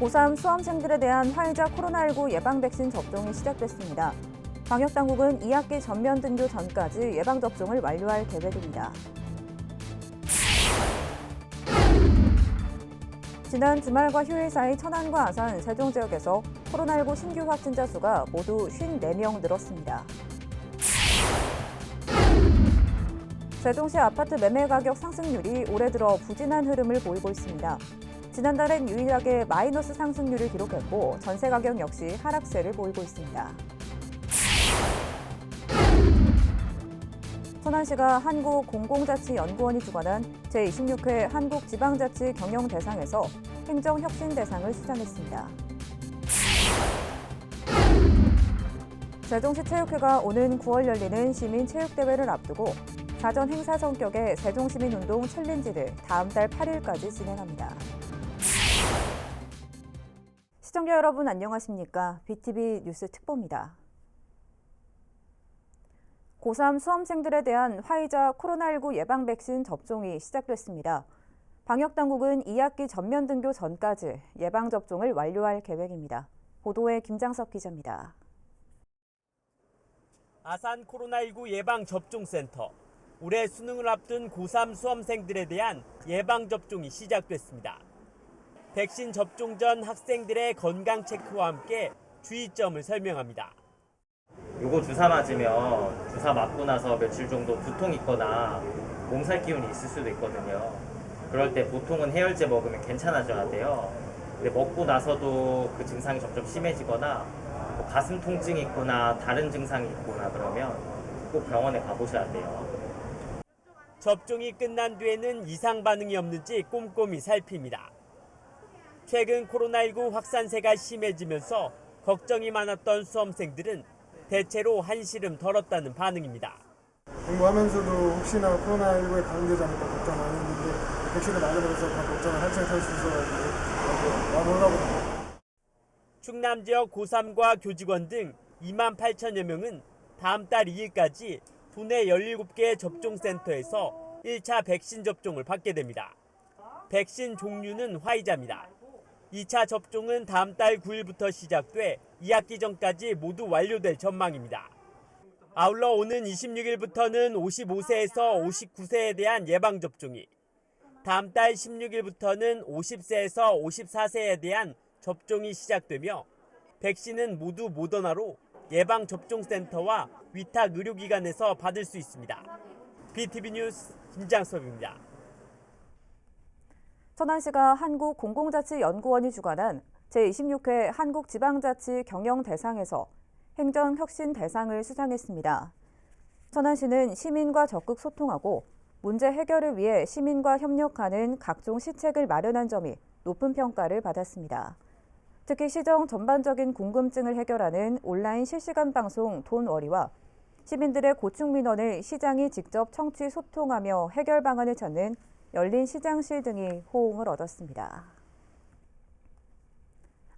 고3 수험생들에 대한 화이자 코로나19 예방 백신 접종이 시작됐습니다. 방역당국은 2학기 전면 등교 전까지 예방접종을 완료할 계획입니다. 지난 주말과 휴일 사이 천안과 아산, 세종 지역에서 코로나19 신규 확진자 수가 모두 54명 늘었습니다. 세종시 아파트 매매 가격 상승률이 올해 들어 부진한 흐름을 보이고 있습니다. 지난달엔 유일하게 마이너스 상승률을 기록했고 전세 가격 역시 하락세를 보이고 있습니다. 천안시가 한국공공자치연구원이 주관한 제26회 한국지방자치 경영대상에서 행정혁신대상을 수상했습니다. 세종시 체육회가 오는 9월 열리는 시민체육대회를 앞두고 사전 행사 성격의 세종시민운동 챌린지를 다음 달 8일까지 진행합니다. 시청자 여러분 안녕하십니까? BTV 뉴스 특보입니다. 고3 수험생들에 대한 화이자 코로나19 예방 백신 접종이 시작됐습니다. 방역당국은 2학기 전면 등교 전까지 예방접종을 완료할 계획입니다. 보도에 김장석 기자입니다. 아산 코로나19 예방접종센터. 올해 수능을 앞둔 고3 수험생들에 대한 예방접종이 시작됐습니다. 백신 접종 전 학생들의 건강 체크와 함께 주의점을 설명합니다. 요거 주사 맞으면 주사 맞고 나서 며칠 정도 두통 있거나 몸살 기운이 있을 수도 있거든요. 그럴 때 보통은 해열제 먹으면 괜찮아져야 돼요. 근데 먹고 나서도 그 증상이 점점 심해지거나 뭐 가슴 통증이 있거나 다른 증상이 있거나 그러면 꼭 병원에 가보셔야 돼요. 접종이 끝난 뒤에는 이상 반응이 없는지 꼼꼼히 살핍니다. 최근 코로나19 확산세가 심해지면서 걱정이 많았던 수험생들은 대체로 한시름 덜었다는 반응입니다. 공부하면서도 혹시나 코로나19에 감염되지 않을까 걱정 많이 했는데 백신을 맞으면서 다 걱정을 한층 털 수 있어가지고 마음 올라보다. 충남 지역 고3과 교직원 등 2만 8천여 명은 다음 달 2일까지 도내 17개 접종센터에서 1차 백신 접종을 받게 됩니다. 백신 종류는 화이자입니다. 2차 접종은 다음 달 9일부터 시작돼 2학기 전까지 모두 완료될 전망입니다. 아울러 오는 26일부터는 55세에서 59세에 대한 예방접종이, 다음 달 16일부터는 50세에서 54세에 대한 접종이 시작되며 백신은 모두 모더나로 예방접종센터와 위탁 의료기관에서 받을 수 있습니다. BTV 뉴스 김장섭입니다. 천안시가 한국공공자치연구원이 주관한 제26회 한국지방자치 경영대상에서 행정혁신대상을 수상했습니다. 천안시는 시민과 적극 소통하고 문제 해결을 위해 시민과 협력하는 각종 시책을 마련한 점이 높은 평가를 받았습니다. 특히 시정 전반적인 궁금증을 해결하는 온라인 실시간 방송 돈워리와 시민들의 고충 민원을 시장이 직접 청취 소통하며 해결 방안을 찾는 열린 시장실 등이 호응을 얻었습니다.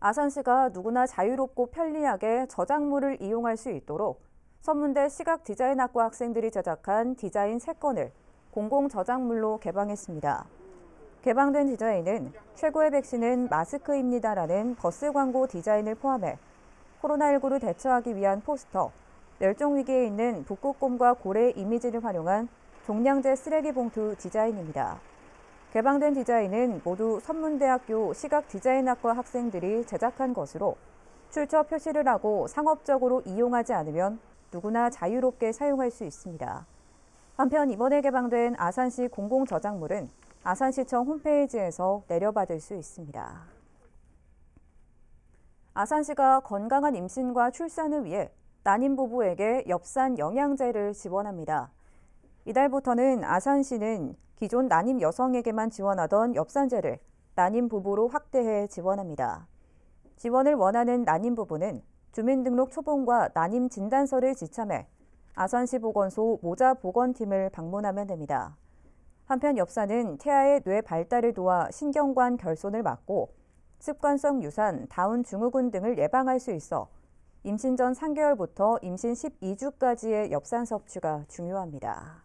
아산시가 누구나 자유롭고 편리하게 저작물을 이용할 수 있도록 선문대 시각디자인학과 학생들이 제작한 디자인 3건을 공공저작물로 개방했습니다. 개방된 디자인은 최고의 백신은 마스크입니다라는 버스 광고 디자인을 포함해 코로나19를 대처하기 위한 포스터, 멸종위기에 있는 북극곰과 고래 이미지를 활용한 종량제 쓰레기 봉투 디자인입니다. 개방된 디자인은 모두 선문대학교 시각디자인학과 학생들이 제작한 것으로 출처 표시를 하고 상업적으로 이용하지 않으면 누구나 자유롭게 사용할 수 있습니다. 한편 이번에 개방된 아산시 공공저작물은 아산시청 홈페이지에서 내려받을 수 있습니다. 아산시가 건강한 임신과 출산을 위해 난임 부부에게 엽산 영양제를 지원합니다. 이달부터는 아산시는 기존 난임 여성에게만 지원하던 엽산제를 난임 부부로 확대해 지원합니다. 지원을 원하는 난임 부부는 주민등록 초본과 난임 진단서를 지참해 아산시 보건소 모자보건팀을 방문하면 됩니다. 한편 엽산은 태아의 뇌 발달을 도와 신경관 결손을 막고 습관성 유산, 다운 증후군 등을 예방할 수 있어 임신 전 3개월부터 임신 12주까지의 엽산 섭취가 중요합니다.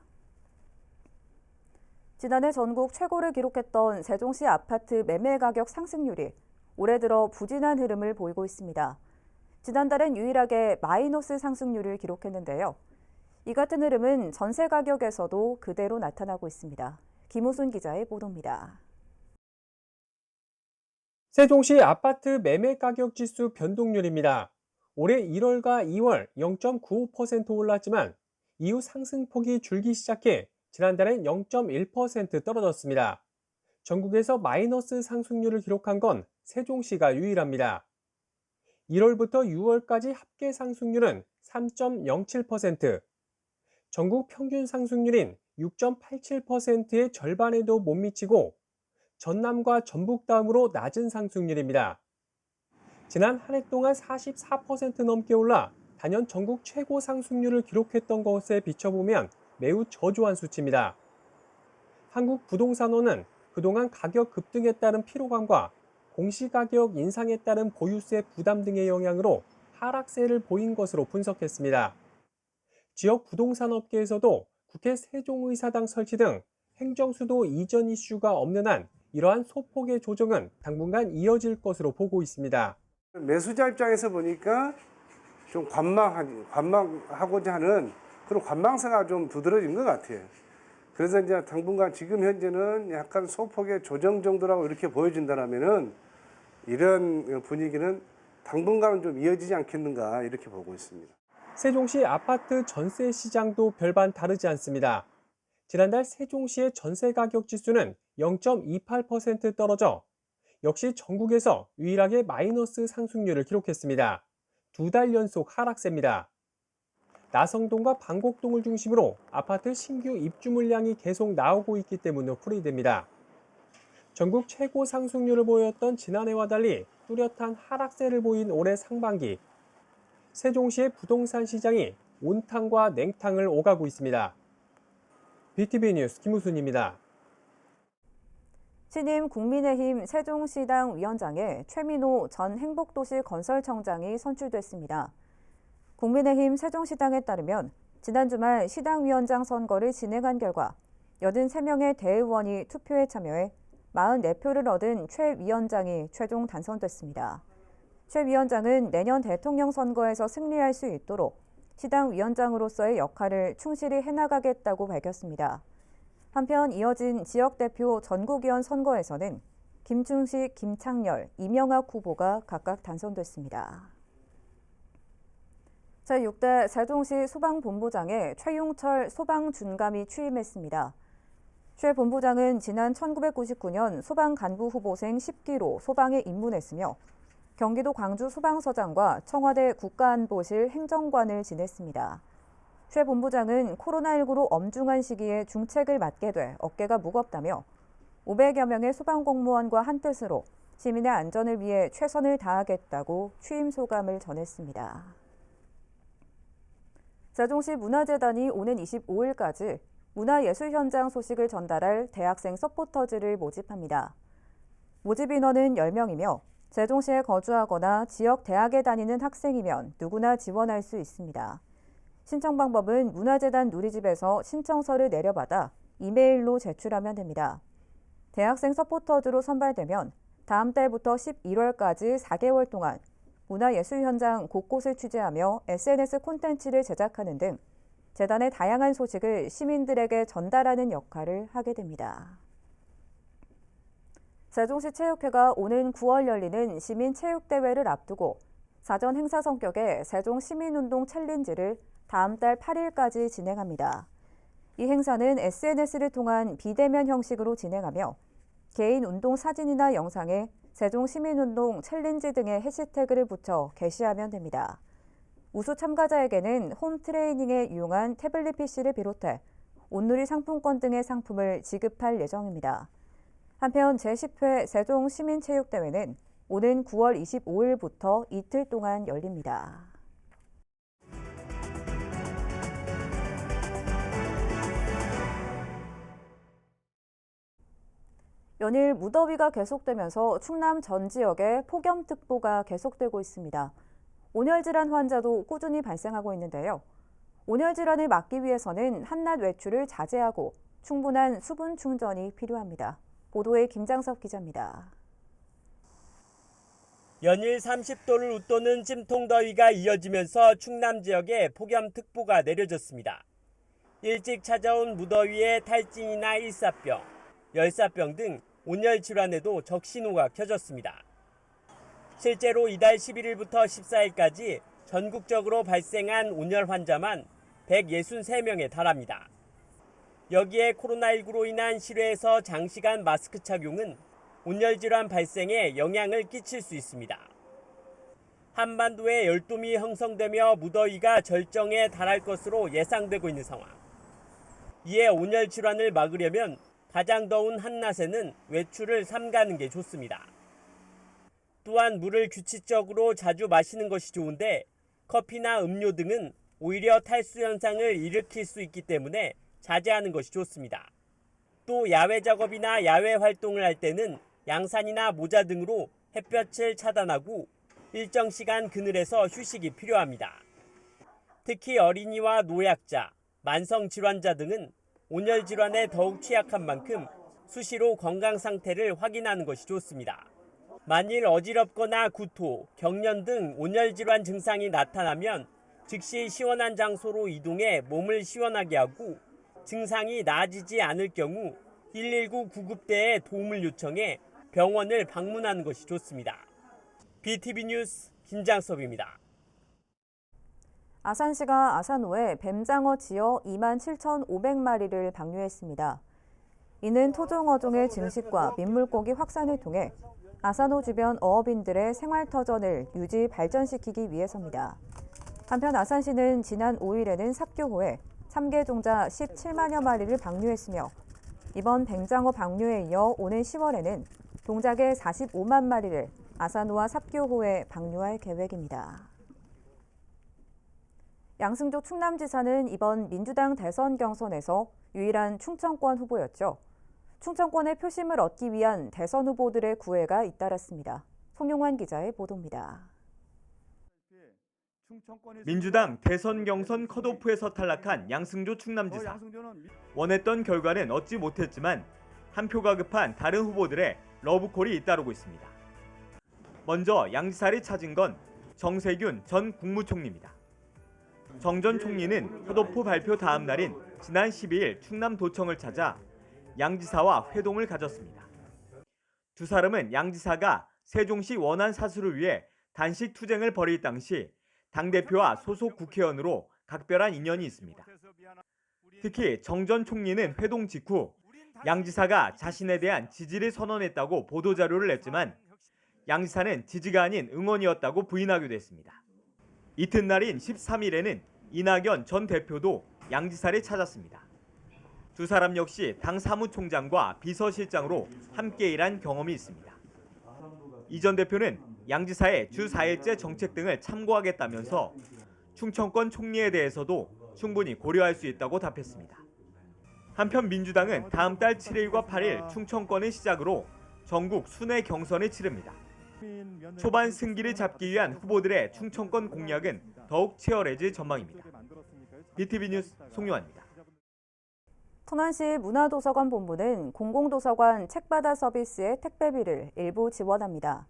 지난해 전국 최고를 기록했던 세종시 아파트 매매 가격 상승률이 올해 들어 부진한 흐름을 보이고 있습니다. 지난달엔 유일하게 마이너스 상승률을 기록했는데요. 이 같은 흐름은 전세 가격에서도 그대로 나타나고 있습니다. 김호순 기자의 보도입니다. 세종시 아파트 매매 가격 지수 변동률입니다. 올해 1월과 2월 0.95% 올랐지만 이후 상승폭이 줄기 시작해 지난달엔 0.1% 떨어졌습니다. 전국에서 마이너스 상승률을 기록한 건 세종시가 유일합니다. 1월부터 6월까지 합계 상승률은 3.07%, 전국 평균 상승률인 6.87%의 절반에도 못 미치고 전남과 전북 다음으로 낮은 상승률입니다. 지난 한 해 동안 44% 넘게 올라 단연 전국 최고 상승률을 기록했던 것에 비춰보면 매우 저조한 수치입니다. 한국부동산원은 그동안 가격 급등에 따른 피로감과 공시가격 인상에 따른 보유세 부담 등의 영향으로 하락세를 보인 것으로 분석했습니다. 지역 부동산 업계에서도 국회 세종의사당 설치 등 행정수도 이전 이슈가 없는 한 이러한 소폭의 조정은 당분간 이어질 것으로 보고 있습니다. 매수자 입장에서 보니까 좀 관망하고자 하는 그런 관망세가 좀 두드러진 것 같아요. 그래서 이제 당분간 지금 현재는 약간 소폭의 조정 정도라고 이렇게 보여진다면은 이런 분위기는 당분간은 좀 이어지지 않겠는가 이렇게 보고 있습니다. 세종시 아파트 전세 시장도 별반 다르지 않습니다. 지난달 세종시의 전세 가격 지수는 0.28% 떨어져 역시 전국에서 유일하게 마이너스 상승률을 기록했습니다. 2달 연속 하락세입니다. 나성동과 방곡동을 중심으로 아파트 신규 입주 물량이 계속 나오고 있기 때문에 풀이됩니다. 전국 최고 상승률을 보였던 지난해와 달리 뚜렷한 하락세를 보인 올해 상반기. 세종시의 부동산 시장이 온탕과 냉탕을 오가고 있습니다. BTV 뉴스 김우순입니다. 신임 국민의힘 세종시당 위원장에 최민호 전 행복도시건설청장이 선출됐습니다. 국민의힘 세종시당에 따르면 지난 주말 시당위원장 선거를 진행한 결과 83명의 대의원이 투표에 참여해 44표를 얻은 최 위원장이 최종 당선됐습니다. 최 위원장은 내년 대통령 선거에서 승리할 수 있도록 시당 위원장으로서의 역할을 충실히 해나가겠다고 밝혔습니다. 한편 이어진 지역대표 전국위원 선거에서는 김충식, 김창렬, 이명학 후보가 각각 당선됐습니다. 제6대 세종시 소방본부장에 최용철 소방준감이 취임했습니다. 최 본부장은 지난 1999년 소방간부 후보생 10기로 소방에 입문했으며 경기도 광주 소방서장과 청와대 국가안보실 행정관을 지냈습니다. 최 본부장은 코로나19로 엄중한 시기에 중책을 맡게 돼 어깨가 무겁다며 500여 명의 소방공무원과 한뜻으로 시민의 안전을 위해 최선을 다하겠다고 취임 소감을 전했습니다. 세종시 문화재단이 오는 25일까지 문화예술 현장 소식을 전달할 대학생 서포터즈를 모집합니다. 모집 인원은 10명이며 세종시에 거주하거나 지역 대학에 다니는 학생이면 누구나 지원할 수 있습니다. 신청 방법은 문화재단 누리집에서 신청서를 내려받아 이메일로 제출하면 됩니다. 대학생 서포터즈로 선발되면 다음 달부터 11월까지 4개월 동안 문화예술 현장 곳곳을 취재하며 SNS 콘텐츠를 제작하는 등 재단의 다양한 소식을 시민들에게 전달하는 역할을 하게 됩니다. 세종시 체육회가 오는 9월 열리는 시민체육대회를 앞두고 사전 행사 성격의 세종시민운동 챌린지를 다음 달 8일까지 진행합니다. 이 행사는 SNS를 통한 비대면 형식으로 진행하며 개인 운동 사진이나 영상에 세종시민운동 챌린지 등의 해시태그를 붙여 게시하면 됩니다. 우수 참가자에게는 홈 트레이닝에 유용한 태블릿 PC를 비롯해 온누리 상품권 등의 상품을 지급할 예정입니다. 한편 제10회 세종시민체육대회는 오는 9월 25일부터 이틀 동안 열립니다. 연일 무더위가 계속되면서 충남 전 지역에 폭염특보가 계속되고 있습니다. 온열질환 환자도 꾸준히 발생하고 있는데요. 온열질환을 막기 위해서는 한낮 외출을 자제하고 충분한 수분 충전이 필요합니다. 보도에 김장섭 기자입니다. 연일 30도를 웃도는 찜통더위가 이어지면서 충남 지역에 폭염특보가 내려졌습니다. 일찍 찾아온 무더위에 탈진이나 일사병, 열사병 등 온열 질환에도 적신호가 켜졌습니다. 실제로 이달 11일부터 14일까지 전국적으로 발생한 온열 환자만 163명에 달합니다. 여기에 코로나19로 인한 실외에서 장시간 마스크 착용은 온열 질환 발생에 영향을 끼칠 수 있습니다. 한반도에 열돔이 형성되며 무더위가 절정에 달할 것으로 예상되고 있는 상황. 이에 온열 질환을 막으려면 가장 더운 한낮에는 외출을 삼가는 게 좋습니다. 또한 물을 규칙적으로 자주 마시는 것이 좋은데 커피나 음료 등은 오히려 탈수 현상을 일으킬 수 있기 때문에 자제하는 것이 좋습니다. 또 야외 작업이나 야외 활동을 할 때는 양산이나 모자 등으로 햇볕을 차단하고 일정 시간 그늘에서 휴식이 필요합니다. 특히 어린이와 노약자, 만성 질환자 등은 온열 질환에 더욱 취약한 만큼 수시로 건강 상태를 확인하는 것이 좋습니다. 만일 어지럽거나 구토, 경련 등 온열 질환 증상이 나타나면 즉시 시원한 장소로 이동해 몸을 시원하게 하고 증상이 나아지지 않을 경우 119 구급대에 도움을 요청해 병원을 방문하는 것이 좋습니다. BTV 뉴스 김장섭입니다. 아산시가 아산호에 뱀장어 지어 27,500마리를 방류했습니다. 이는 토종어종의 증식과 민물고기 확산을 통해 아산호 주변 어업인들의 생활터전을 유지 발전시키기 위해서입니다. 한편 아산시는 지난 5일에는 삽교호에 참개종자 17만여 마리를 방류했으며 이번 뱀장어 방류에 이어 오는 10월에는 동작의 45만 마리를 아산호와 삽교호에 방류할 계획입니다. 양승조 충남지사는 이번 민주당 대선 경선에서 유일한 충청권 후보였죠. 충청권의 표심을 얻기 위한 대선 후보들의 구애가 잇따랐습니다. 송용환 기자의 보도입니다. 민주당 대선 경선 컷오프에서 탈락한 양승조 충남지사. 원했던 결과는 얻지 못했지만 한 표가 급한 다른 후보들의 러브콜이 잇따르고 있습니다. 먼저 양지사를 찾은 건 정세균 전 국무총리입니다. 정 전 총리는 컷오프 발표 다음 날인 지난 12일 충남도청을 찾아 양지사와 회동을 가졌습니다. 두 사람은 양지사가 세종시 원안 사수를 위해 단식 투쟁을 벌일 당시 당대표와 소속 국회의원으로 각별한 인연이 있습니다. 특히 정 전 총리는 회동 직후 양지사가 자신에 대한 지지를 선언했다고 보도자료를 냈지만 양지사는 지지가 아닌 응원이었다고 부인하기도 했습니다. 이튿날인 13일에는 이낙연 전 대표도 양지사를 찾았습니다. 두 사람 역시 당 사무총장과 비서실장으로 함께 일한 경험이 있습니다. 이 전 대표는 양지사의 주 4일째 정책 등을 참고하겠다면서 충청권 총리에 대해서도 충분히 고려할 수 있다고 답했습니다. 한편 민주당은 다음 달 7일과 8일 충청권을 시작으로 전국 순회 경선을 치릅니다. 초반 승기를 잡기 위한 후보들의 충청권 공략은 더욱 치열해질 전망입니다. BTV 뉴스 송요한입니다. 천안시 문화도서관 본부는 공공도서관 책바다 서비스의 택배비를 일부 지원합니다.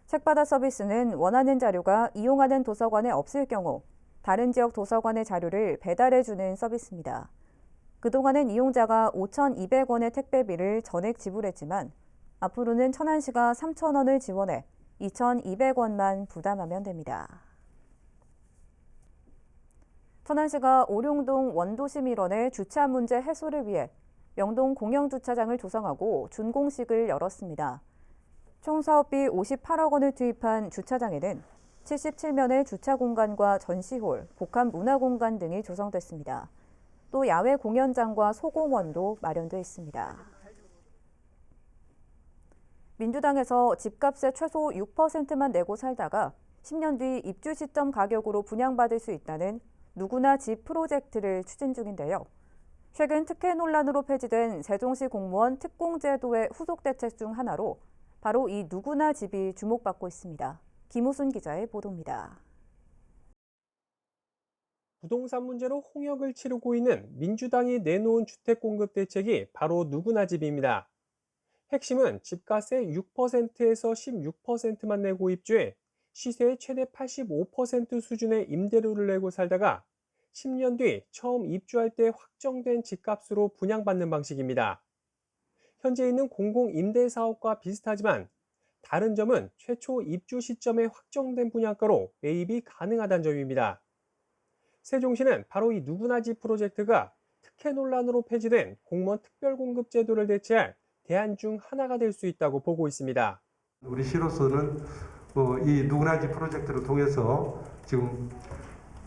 책바다 서비스는 원하는 자료가 이용하는 도서관에 없을 경우 다른 지역 도서관의 자료를 배달해주는 서비스입니다. 그동안은 이용자가 5,200원의 택배비를 전액 지불했지만 앞으로는 천안시가 3,000원을 지원해 2,200원만 부담하면 됩니다. 천안시가 오룡동 원도심 일원의 주차 문제 해소를 위해 명동 공영주차장을 조성하고 준공식을 열었습니다. 총 사업비 58억 원을 투입한 주차장에는 77면의 주차 공간과 전시홀, 복합 문화공간 등이 조성됐습니다. 또 야외 공연장과 소공원도 마련돼 있습니다. 민주당에서 집값의 최소 6%만 내고 살다가 10년 뒤 입주 시점 가격으로 분양받을 수 있다는 누구나 집 프로젝트를 추진 중인데요. 최근 특혜 논란으로 폐지된 세종시 공무원 특공제도의 후속 대책 중 하나로 바로 이 누구나 집이 주목받고 있습니다. 김우순 기자의 보도입니다. 부동산 문제로 홍역을 치르고 있는 민주당이 내놓은 주택 공급 대책이 바로 누구나 집입니다. 핵심은 집값의 6%에서 16%만 내고 입주해 시세의 최대 85% 수준의 임대료를 내고 살다가 10년 뒤 처음 입주할 때 확정된 집값으로 분양받는 방식입니다. 현재 있는 공공임대사업과 비슷하지만 다른 점은 최초 입주 시점에 확정된 분양가로 매입이 가능하다는 점입니다. 세종시는 바로 이 누구나 집 프로젝트가 특혜 논란으로 폐지된 공무원 특별공급 제도를 대체할 대안 중 하나가 될 수 있다고 보고 있습니다. 우리 시로서는 이 누구나 집 프로젝트를 통해서 지금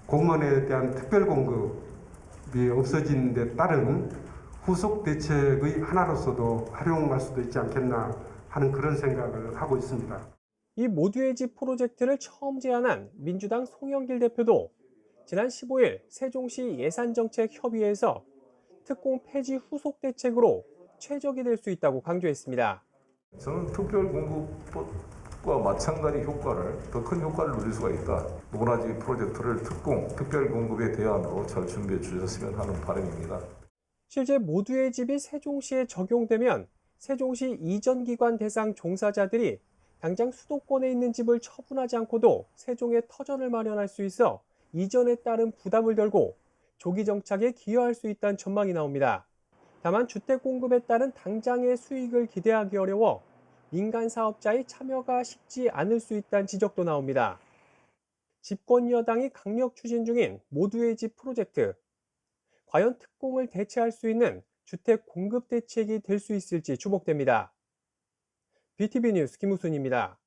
공무원에 대한 특별 공급이 없어진 데 따른 후속 대책의 하나로서도 활용할 수도 있지 않겠나 하는 그런 생각을 하고 있습니다. 이 모두의 집 프로젝트를 처음 제안한 민주당 송영길 대표도 지난 15일 세종시 예산정책협의회에서 특공 폐지 후속 대책으로 최적이 될 수 있다고 강조했습니다. 저는 특별공급과 마찬가지 효과를, 더 큰 효과를 누릴 수가 있다. 누구나 집 프로젝트를 특별공급의 대안으로 잘 준비해 주셨으면 하는 바람입니다. 실제 모두의 집이 세종시에 적용되면 세종시 이전 기관 대상 종사자들이 당장 수도권에 있는 집을 처분하지 않고도 세종에 터전을 마련할 수 있어 이전에 따른 부담을 덜고 조기 정착에 기여할 수 있다는 전망이 나옵니다. 다만 주택 공급에 따른 당장의 수익을 기대하기 어려워 민간 사업자의 참여가 쉽지 않을 수 있다는 지적도 나옵니다. 집권 여당이 강력 추진 중인 모두의 집 프로젝트. 과연 특공을 대체할 수 있는 주택 공급 대책이 될 수 있을지 주목됩니다. BTV 뉴스 김우순입니다.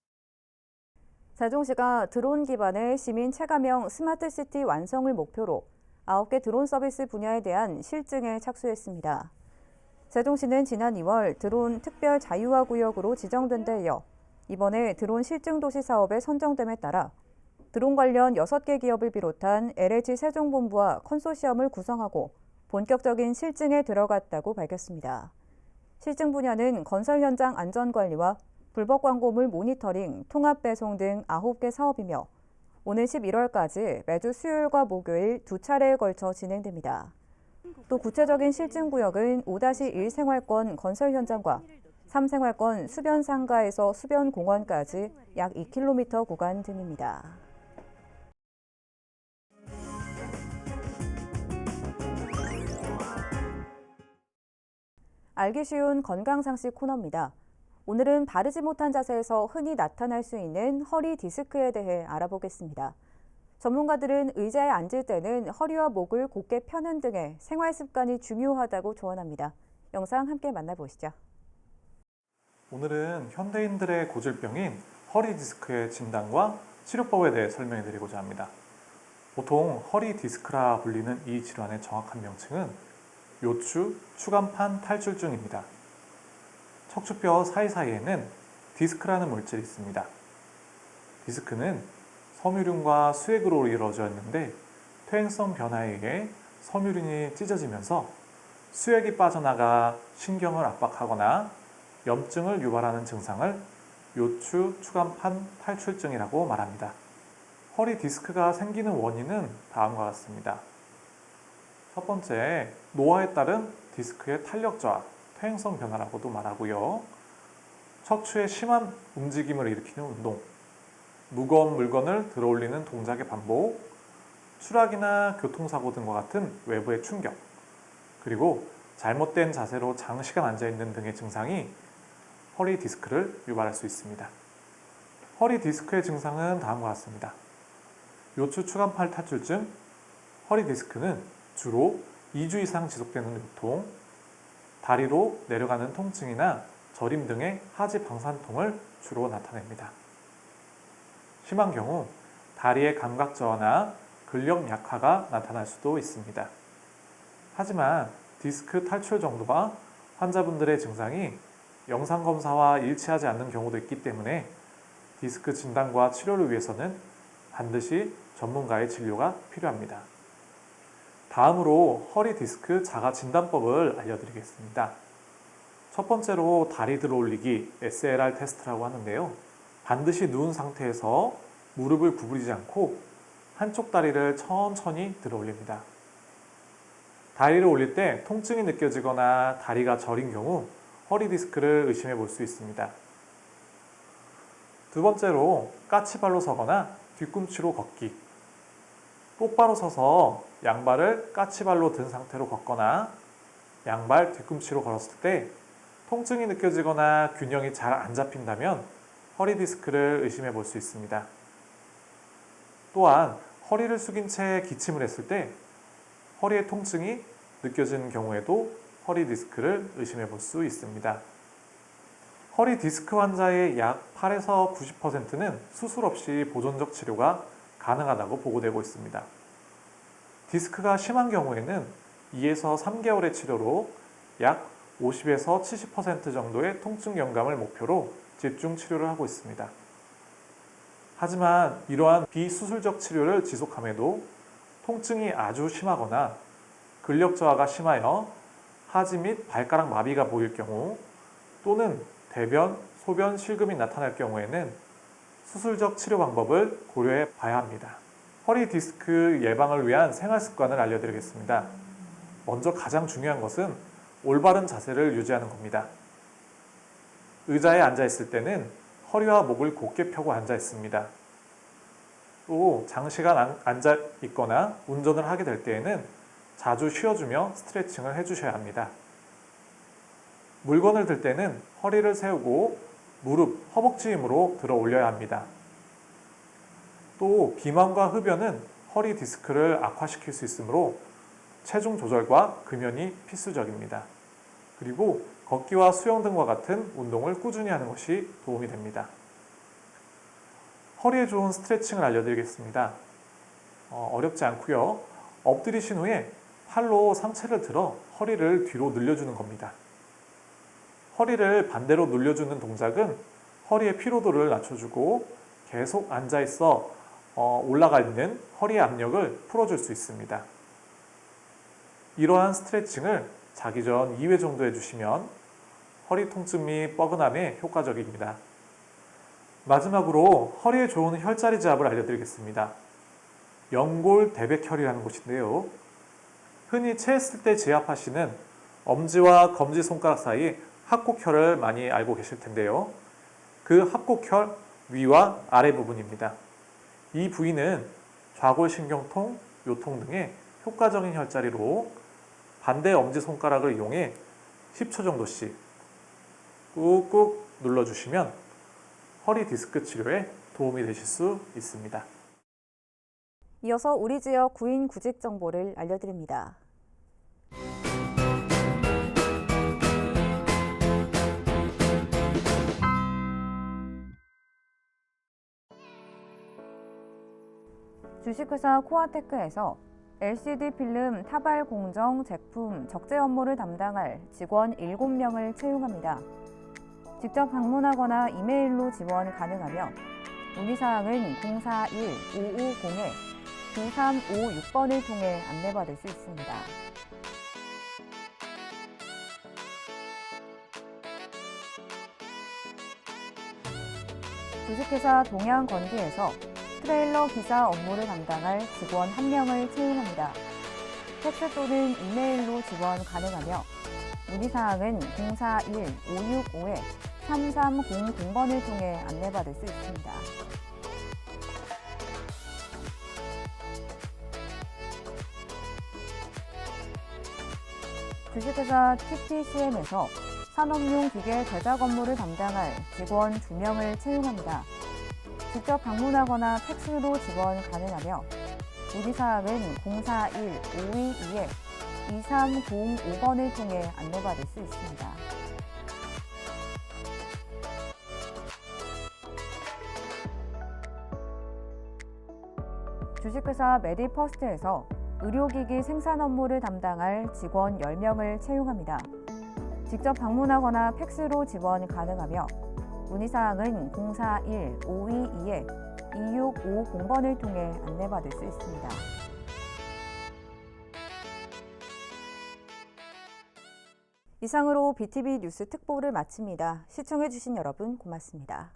세종시가 드론 기반의 시민 체감형 스마트시티 완성을 목표로 9개 드론 서비스 분야에 대한 실증에 착수했습니다. 세종시는 지난 2월 드론 특별 자유화 구역으로 지정된 데 이어 이번에 드론 실증 도시 사업에 선정됨에 따라 드론 관련 6개 기업을 비롯한 LH 세종본부와 컨소시엄을 구성하고 본격적인 실증에 들어갔다고 밝혔습니다. 실증 분야는 건설 현장 안전관리와 불법 광고물 모니터링, 통합 배송 등 9개 사업이며 오는 11월까지 매주 수요일과 목요일 2차례에 걸쳐 진행됩니다. 또 구체적인 실증 구역은 5-1 생활권 건설 현장과 3 생활권 수변 상가에서 수변 공원까지 약 2km 구간 등입니다. 알기 쉬운 건강상식 코너입니다. 오늘은 바르지 못한 자세에서 흔히 나타날 수 있는 허리 디스크에 대해 알아보겠습니다. 전문가들은 의자에 앉을 때는 허리와 목을 곧게 펴는 등의 생활 습관이 중요하다고 조언합니다. 영상 함께 만나보시죠. 오늘은 현대인들의 고질병인 허리 디스크의 진단과 치료법에 대해 설명해 드리고자 합니다. 보통 허리 디스크라 불리는 이 질환의 정확한 명칭은 요추 추간판 탈출증입니다. 척추뼈 사이사이에는 디스크라는 물질이 있습니다. 디스크는 섬유륜과 수액으로 이루어져 있는데 퇴행성 변화에 의해 섬유륜이 찢어지면서 수액이 빠져나가 신경을 압박하거나 염증을 유발하는 증상을 요추 추간판 탈출증이라고 말합니다. 허리 디스크가 생기는 원인은 다음과 같습니다. 첫 번째, 노화에 따른 디스크의 탄력 저하, 퇴행성 변화라고도 말하고요. 척추의 심한 움직임을 일으키는 운동, 무거운 물건을 들어올리는 동작의 반복, 추락이나 교통사고 등과 같은 외부의 충격, 그리고 잘못된 자세로 장시간 앉아있는 등의 증상이 허리 디스크를 유발할 수 있습니다. 허리 디스크의 증상은 다음과 같습니다. 요추 추간판 탈출증, 허리 디스크는 주로 2주 이상 지속되는 요통, 다리로 내려가는 통증이나 저림 등의 하지 방산통을 주로 나타냅니다. 심한 경우 다리의 감각 저하나 근력 약화가 나타날 수도 있습니다. 하지만 디스크 탈출 정도가 환자분들의 증상이 영상검사와 일치하지 않는 경우도 있기 때문에 디스크 진단과 치료를 위해서는 반드시 전문가의 진료가 필요합니다. 다음으로 허리 디스크 자가 진단법을 알려드리겠습니다. 첫 번째로 다리 들어올리기 SLR 테스트라고 하는데요. 반드시 누운 상태에서 무릎을 구부리지 않고 한쪽 다리를 천천히 들어올립니다. 다리를 올릴 때 통증이 느껴지거나 다리가 저린 경우 허리 디스크를 의심해 볼 수 있습니다. 두 번째로 까치발로 서거나 뒤꿈치로 걷기. 똑바로 서서 양발을 까치발로 든 상태로 걷거나 양발 뒤꿈치로 걸었을 때 통증이 느껴지거나 균형이 잘 안 잡힌다면 허리 디스크를 의심해 볼 수 있습니다. 또한 허리를 숙인 채 기침을 했을 때 허리의 통증이 느껴지는 경우에도 허리 디스크를 의심해 볼 수 있습니다. 허리 디스크 환자의 약 8에서 90%는 수술 없이 보존적 치료가 가능하다고 보고되고 있습니다. 디스크가 심한 경우에는 2에서 3개월의 치료로 약 50에서 70% 정도의 통증 경감을 목표로 집중 치료를 하고 있습니다. 하지만 이러한 비수술적 치료를 지속함에도 통증이 아주 심하거나 근력 저하가 심하여 하지 및 발가락 마비가 보일 경우 또는 대변, 소변, 실금이 나타날 경우에는 수술적 치료 방법을 고려해 봐야 합니다. 허리 디스크 예방을 위한 생활 습관을 알려드리겠습니다. 먼저 가장 중요한 것은 올바른 자세를 유지하는 겁니다. 의자에 앉아 있을 때는 허리와 목을 곧게 펴고 앉아 있습니다. 또 장시간 앉아 있거나 운전을 하게 될 때에는 자주 쉬어주며 스트레칭을 해주셔야 합니다. 물건을 들 때는 허리를 세우고 무릎, 허벅지 힘으로 들어 올려야 합니다. 또 비만과 흡연은 허리 디스크를 악화시킬 수 있으므로 체중 조절과 금연이 필수적입니다. 그리고 걷기와 수영 등과 같은 운동을 꾸준히 하는 것이 도움이 됩니다. 허리에 좋은 스트레칭을 알려드리겠습니다. 어렵지 않고요. 엎드리신 후에 팔로 상체를 들어 허리를 뒤로 늘려주는 겁니다. 허리를 반대로 늘려주는 동작은 허리의 피로도를 낮춰주고 계속 앉아있어 올라가 있는 허리의 압력을 풀어줄 수 있습니다. 이러한 스트레칭을 자기 전 2회 정도 해주시면 허리 통증 및 뻐근함에 효과적입니다. 마지막으로 허리에 좋은 혈자리 지압을 알려드리겠습니다. 연골대백혈이라는 곳인데요. 흔히 체했을 때 지압하시는 엄지와 검지손가락 사이 합곡혈을 많이 알고 계실 텐데요. 그 합곡혈 위와 아래 부분입니다. 이 부위는 좌골신경통, 요통 등의 효과적인 혈자리로 반대 엄지손가락을 이용해 10초 정도씩 꾹꾹 눌러주시면 허리 디스크 치료에 도움이 되실 수 있습니다. 이어서 우리 지역 구인 구직 정보를 알려드립니다. 주식회사 코아테크에서 LCD 필름 타발 공정 제품 적재 업무를 담당할 직원 7명을 채용합니다. 직접 방문하거나 이메일로 지원 가능하며 문의사항은 041-550-9356번을 통해 안내받을 수 있습니다. 주식회사 동양건기에서 트레일러 기사 업무를 담당할 직원 1명을 채용합니다. 팩스 또는 이메일로 지원 가능하며 문의사항은 041-565-3300번을 통해 안내받을 수 있습니다. 주식회사 TPCM에서 산업용 기계 제작 업무를 담당할 직원 2명을 채용합니다. 직접 방문하거나 팩스로 지원 가능하며 문의사항은 041-522-2305번을 통해 안내받을 수 있습니다. 주식회사 메디퍼스트에서 의료기기 생산 업무를 담당할 직원 10명을 채용합니다. 직접 방문하거나 팩스로 지원 가능하며 문의사항은 041-522-2650번을 통해 안내받을 수 있습니다. 이상으로 BTV 뉴스 특보를 마칩니다. 시청해주신 여러분 고맙습니다.